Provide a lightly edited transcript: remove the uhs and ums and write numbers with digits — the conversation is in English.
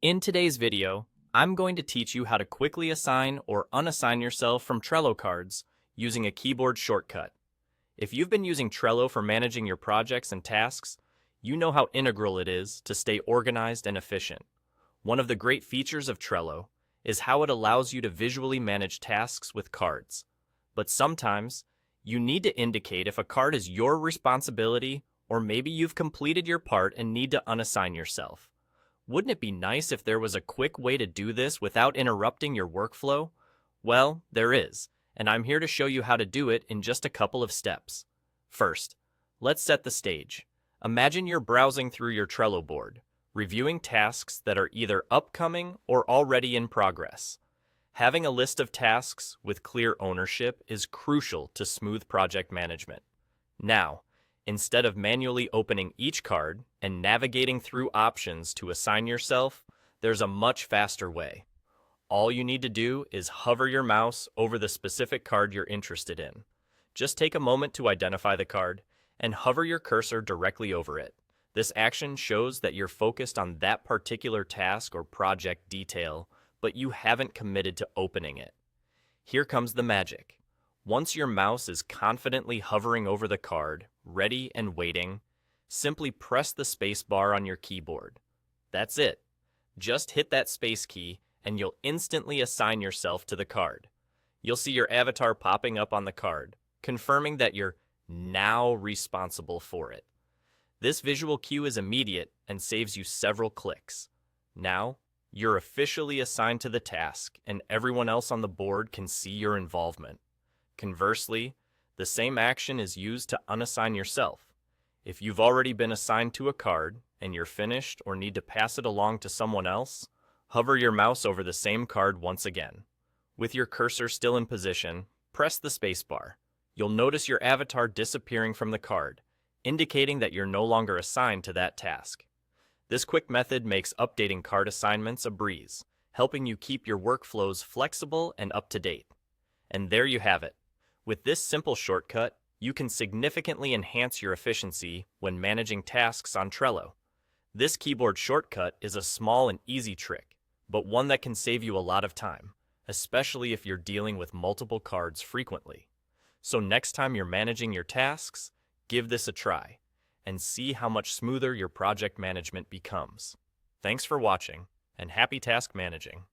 In today's video, I'm going to teach you how to quickly assign or unassign yourself from Trello cards using a keyboard shortcut. If you've been using Trello for managing your projects and tasks, you know how integral it is to stay organized and efficient. One of the great features of Trello is how it allows you to visually manage tasks with cards. But sometimes, you need to indicate if a card is your responsibility or maybe you've completed your part and need to unassign yourself. Wouldn't it be nice if there was a quick way to do this without interrupting your workflow? Well, there is, and I'm here to show you how to do it in just a couple of steps. First, let's set the stage. Imagine you're browsing through your Trello board, reviewing tasks that are either upcoming or already in progress. Having a list of tasks with clear ownership is crucial to smooth project management. Now, instead of manually opening each card and navigating through options to assign yourself, there's a much faster way. All you need to do is hover your mouse over the specific card you're interested in. Just take a moment to identify the card and hover your cursor directly over it. This action shows that you're focused on that particular task or project detail, but you haven't committed to opening it. Here comes the magic. Once your mouse is confidently hovering over the card, ready and waiting, simply press the space bar on your keyboard. That's it. Just hit that space key and you'll instantly assign yourself to the card. You'll see your avatar popping up on the card, confirming that you're now responsible for it. This visual cue is immediate and saves you several clicks. Now, you're officially assigned to the task and everyone else on the board can see your involvement. Conversely, the same action is used to unassign yourself. If you've already been assigned to a card and you're finished or need to pass it along to someone else, hover your mouse over the same card once again. With your cursor still in position, press the spacebar. You'll notice your avatar disappearing from the card, indicating that you're no longer assigned to that task. This quick method makes updating card assignments a breeze, helping you keep your workflows flexible and up to date. And there you have it. With this simple shortcut, you can significantly enhance your efficiency when managing tasks on Trello. This keyboard shortcut is a small and easy trick, but one that can save you a lot of time, especially if you're dealing with multiple cards frequently. So next time you're managing your tasks, give this a try and see how much smoother your project management becomes. Thanks for watching, and happy task managing.